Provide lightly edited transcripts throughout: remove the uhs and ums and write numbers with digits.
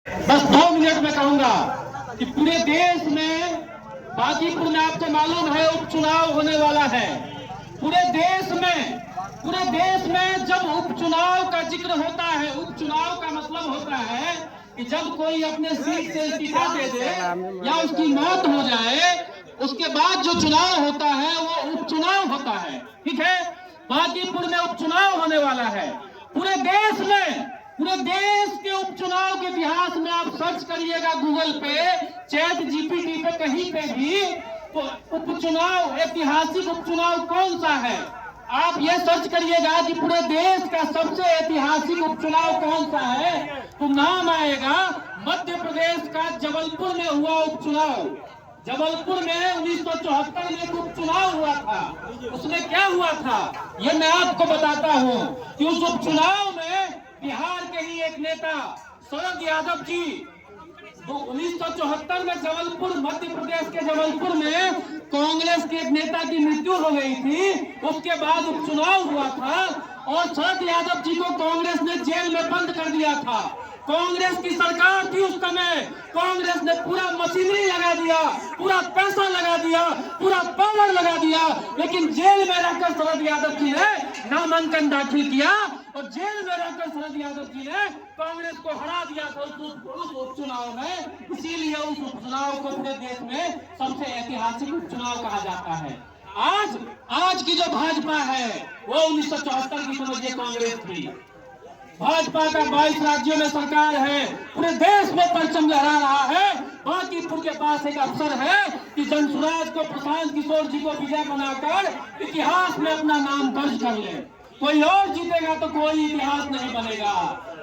बस 2 मिनट में कहूंगा कि पूरे देश में बाजीपुर में आपको मालूम है उपचुनाव होने वाला है। पूरे देश में जब उपचुनाव का जिक्र होता है, उपचुनाव का मतलब होता है कि जब कोई अपने सीट से इस्तीफा दे दे या उसकी मौत हो जाए, उसके बाद जो चुनाव होता है वो उपचुनाव होता है। ठीक है, बाजीपुर में उपचुनाव होने वाला है। पूरे देश के उपचुनाव के इतिहास में आप सर्च करिएगा गूगल पे, चैट जीपीटी पे, कहीं पे भी, तो उपचुनाव, ऐतिहासिक उपचुनाव कौन सा है, आप ये सर्च करिएगा कि पूरे देश का सबसे ऐतिहासिक उपचुनाव कौन सा है, तो नाम आएगा मध्य प्रदेश का जबलपुर में हुआ उपचुनाव। जबलपुर में 1974 में एक उपचुनाव हुआ था। उसमें क्या हुआ था ये मैं आपको बताता हूँ कि उस उपचुनाव में बिहार के ही एक नेता शरद यादव जी 1974 में जबलपुर, मध्य प्रदेश के जबलपुर में कांग्रेस के एक नेता की मृत्यु हो गई थी। उसके बाद उपचुनाव हुआ था और शरद यादव जी को कांग्रेस ने जेल में बंद कर दिया था। कांग्रेस की सरकार थी उस समय, कांग्रेस ने पूरा मशीनरी लगा दिया, पूरा पैसा लगा दिया, पूरा पावर लगा दिया, लेकिन जेल में रहकर शरद यादव जी ने नामांकन दाखिल किया और जेल में रहकर शरद यादव जी ने कांग्रेस को हरा दिया था उस उपचुनाव में। इसीलिए उस उपचुनाव को पूरे देश में सबसे ऐतिहासिक उपचुनाव कहा जाता है। आज की जो भाजपा है वो 1974 की समझिए कांग्रेस थी। भाजपा का 22 राज्यों में सरकार है, पूरे देश में परचम लहरा रहा है। बाजीपुर के पास एक अवसर है कि जनसुराज को, प्रशांत किशोर जी को विजय बनाकर इतिहास में अपना नाम दर्ज कर ले। कोई और जीतेगा तो कोई इतिहास नहीं बनेगा,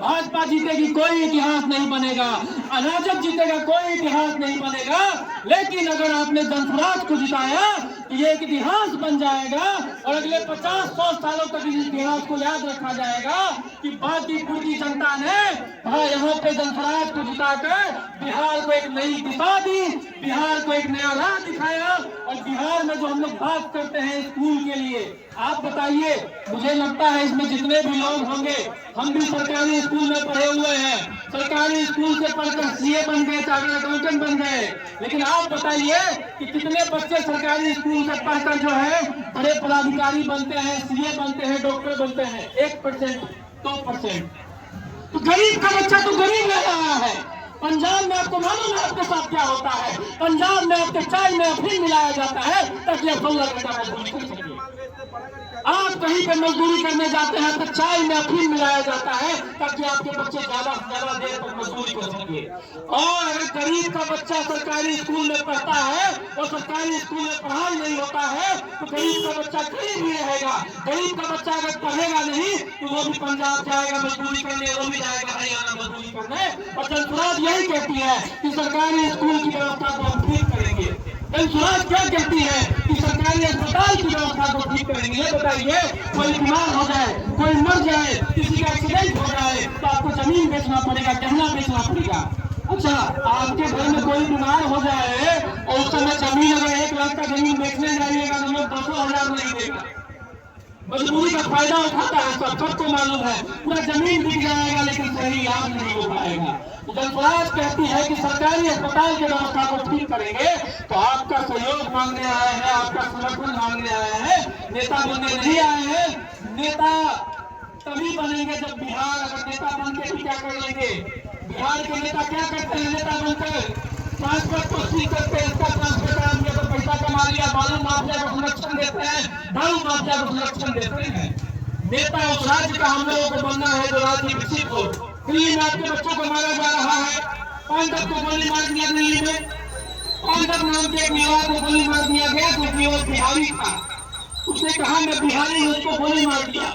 भाजपा जीतेगी कोई इतिहास नहीं बनेगा, अराजक जीतेगा कोई इतिहास नहीं बनेगा। लेकिन अगर आपने जनसुराज को जिताया तो ये एक इतिहास बन जाएगा और अगले 50-100 सालों तक इस इतिहास को याद रखा जाएगा कि बाजीपुर की जनता ने यहाँ पे जनसुराज को जिताकर बिहार को एक नई दिशा दी, बिहार को एक नया राह दिखाया। और बिहार में जो हम लोग बात करते हैं स्कूल के लिए, आप बताइए, मुझे लगता है इसमें जितने भी लोग होंगे, हम भी सरकारी स्कूल में पढ़े हुए हैं, सरकारी स्कूल से पढ़कर सीए बन गए, चार्टर्ड अकाउंटेंट बन गए, लेकिन आप बताइए कि कितने बच्चे सरकारी स्कूल से पढ़कर जो है बड़े पदाधिकारी बनते हैं, सीए बनते हैं, डॉक्टर बनते हैं? 1%, 2%। तो गरीब का बच्चा तो गरीब रह रहा है। पंजाब में आपको मालूम है आपके साथ क्या होता है? पंजाब में आपके चाय में अफीम मिलाया जाता है ताकि आप 16 घंटा मजदूरी कर सकें। आप कहीं पर मजदूरी करने जाते हैं तो चाय में अफीम मिलाया जाता है ताकि आपके बच्चे ज्यादा से ज्यादा देर तक मजदूरी कर सके। और अगर गरीब का बच्चा सरकारी स्कूल में पढ़ता है और सरकारी स्कूल में पढ़ाई नहीं होता है तो गरीब का बच्चा गरीब ही रहेगा। गरीब का बच्चा अगर पढ़ेगा नहीं तो वो भी पंजाब जाएगा मजदूरी करने, वो भी जाएगा हरियाणा मजदूरी करने। और जनसुराज यही कहती है कि सरकारी स्कूल की व्यवस्था को हम ठीक करेंगे। जनसुराज क्या कहती है कि सरकारी अस्पताल की व्यवस्था को ठीक करेंगे। ये बताइए, कोई बीमार हो जाए, कोई मर जाए, किसी का एक्सीडेंट हो जाए तो आपको जमीन बेचना पड़ेगा, गहना बेचना पड़ेगा। अच्छा, आपके घर में कोई बीमार हो जाए और उस समय जमीन, अगर 1 लाख का जमीन बेचने जाइएगा तो लोग 200,000 नहीं देगा। मजबूरी का फायदा उठाता है, सबको मालूम है, पूरा जमीन बिक जाएगा लेकिन सही इलाज नहीं हो पाएगा। जनसुराज कहती है कि सरकारी अस्पताल की व्यवस्था को ठीक करेंगे। तो आपका सहयोग मांगने आए हैं, आपका समर्थन मांगने आए हैं, नेता बनने नहीं आए हैं। नेता तभी बनेंगे जब बिहार, अगर नेता बनके भी क्या कर लेंगे? बिहार के नेता क्या करते हैं? नेता बनकर ट्रांसपोर्ट को ठीक करते हैं, इसका ट्रांसपोर्ट करा दिया तो पैसा कमा लिया, बालू माफिया को संरक्षण देते हैं, दारू माफिया को संरक्षण देते हैं। नेता उस राज्य का हम लोगों को बनना है जो राज्य विकसित हो। दिल्ली में आपके बच्चों को मारा जा रहा है, पांडव को गोली मार दिया दिल्ली में, पांडव नाम के एक युवा को गोली मार दिया गया क्योंकि वो बिहारी था। उसने कहा मैं बिहारी हूं, उसको गोली मार दिया।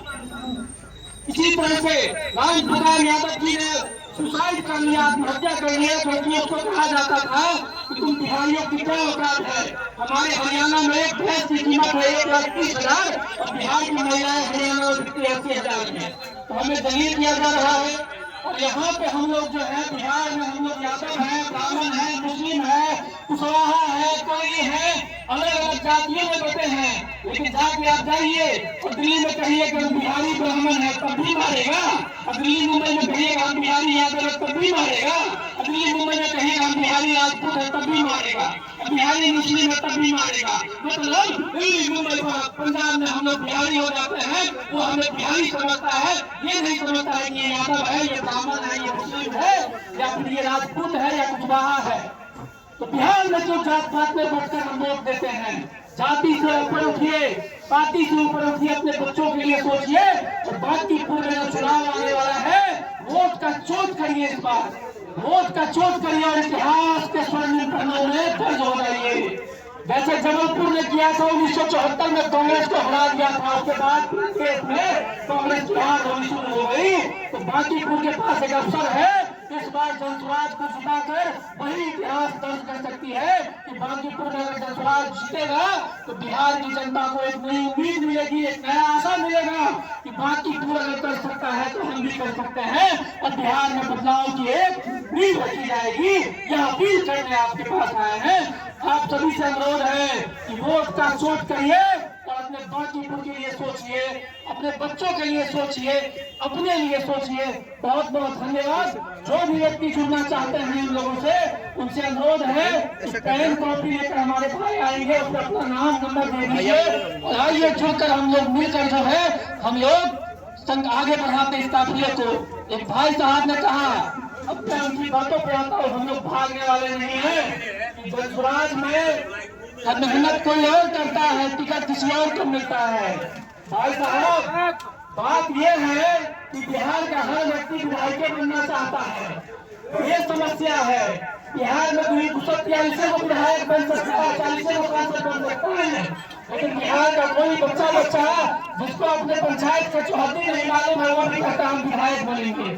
इसी तरह से रामप्रसाद यादव जी ने सुसाइड कर लिया, आत्महत्या कर लिया, क्योंकि उसको कहा जाता था कि तुम बिहारियों की क्या औकात है? हमारे हरियाणा में एक भैंस की कीमत है 1,30,000 और बिहार की महिलाएं हरियाणा में 80,000 है। तो हमें दलील किया जा रहा है। और यहाँ पे हम लोग जो है बिहार में, हम लोग यादव है, ब्राह्मण है, मुस्लिम है, कुशवाहा है, कोई है, अलग अलग जातियों में बटे हैं, लेकिन जाके आप जाइए और दिल्ली में कहिए कि हम बिहारी ब्राह्मण है तब भी मारेगा, और दिल्ली मुंबई में कहिए हम बिहारी यादव है तब भी मारेगा, और दिल्ली मुंबई में कहिए हम बिहारी राजपूत है तब भी मारेगा, बिहारी मुस्लिम है तब भी मारेगा। मतलब दिल्ली मुंबई पंजाब में हम लोग बिहारी हो जाते हैं, वो हमें बिहारी समझता है, ये नहीं समझता है कि ये यादव है, ये ब्राह्मण है, ये मुस्लिम है, या फिर ये राजपूत है या कुशवाहा है। तो बिहार में जो जात पात में बढ़कर हम वोट देते हैं, जाति से ऊपर उठिए, पार्टी से ऊपर उठिए, अपने बच्चों के लिए सोचिए, और बाकी पूरे जो चुनाव आने वाला है वोट का चोट करिए, इस बार वोट का चोट करिए और इतिहास के स्वर्णिम पन्नों में दर्ज हो जाइए। जैसे जबलपुर ने किया था 1974 में, कांग्रेस को हरा दिया था, उसके बाद केस में कांग्रेस की हार होनी शुरू हो गई। तो बांकीपुर के पास एक अवसर है, इस बार जनसुराज को जिताकर वही इतिहास दर्ज कर सकती है कि बांकीपुर में अगर जनसुराज जीतेगा तो बिहार की जनता को एक नई उम्मीद मिलेगी, एक नया आशा मिलेगा कि बांकीपुर अगर कर सकता है तो हम भी कर सकते हैं, और बिहार में बदलाव की एक नींव रखी जाएगी। यह अपील करने आपके पास आए हैं। आप सभी से अनुरोध है कि वोट का चोट करिए और अपने बांकीपुर के लिए सोचिए, अपने बच्चों के लिए सोचिए, अपने लिए सोचिए। बहुत बहुत धन्यवाद। जो भी व्यक्ति जुड़ना चाहते हैं इन लोगों से, उनसे अनुरोध है कि पेन कॉपी लेकर हमारे भाई आएंगे, उसमें अपना नाम नंबर दे दीजिए और आइए जुड़कर हम लोग मिलकर जो है हम लोग संग आगे बढ़ाते इस काफिले को। एक भाई साहब ने कहा, अब मैं उनकी बातों पे आता हूँ, हम लोग भागने वाले नहीं हैं। जनसुराज में मेहनत कोई और करता है, टिकट किसी और को मिलता है। भाई साहब, बात यह है कि बिहार का हर व्यक्ति विधायक बनना चाहता है, ये समस्या है। बिहार में 243 को विधायक बन सकता है, 40 को सांसद बन सकता है, लेकिन बिहार का कोई बच्चा जिसको अपने पंचायत के चौहद्दी नहीं मालूम है, वो नहीं कहता हम विधायक बनेंगे।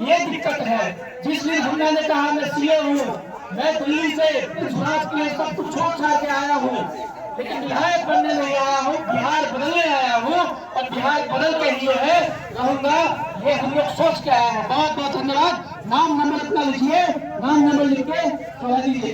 ये दिक्कत है। जिस दिन हमने कहा मैं सीए हूँ, मैं दिल्ली से समाज के लिए सब कुछ छोड़ छाड़ के आया हूँ, लेकिन विधायक बनने नहीं आया हूँ, बिहार बदलने आया हूँ, और बिहार बदल के ही जो है रहूंगा, ये हम लोग सोच के आए हैं। बहुत बहुत धन्यवाद। नाम नंबर अपना लिखिए, नाम नंबर लिख के सवाल दीजिए।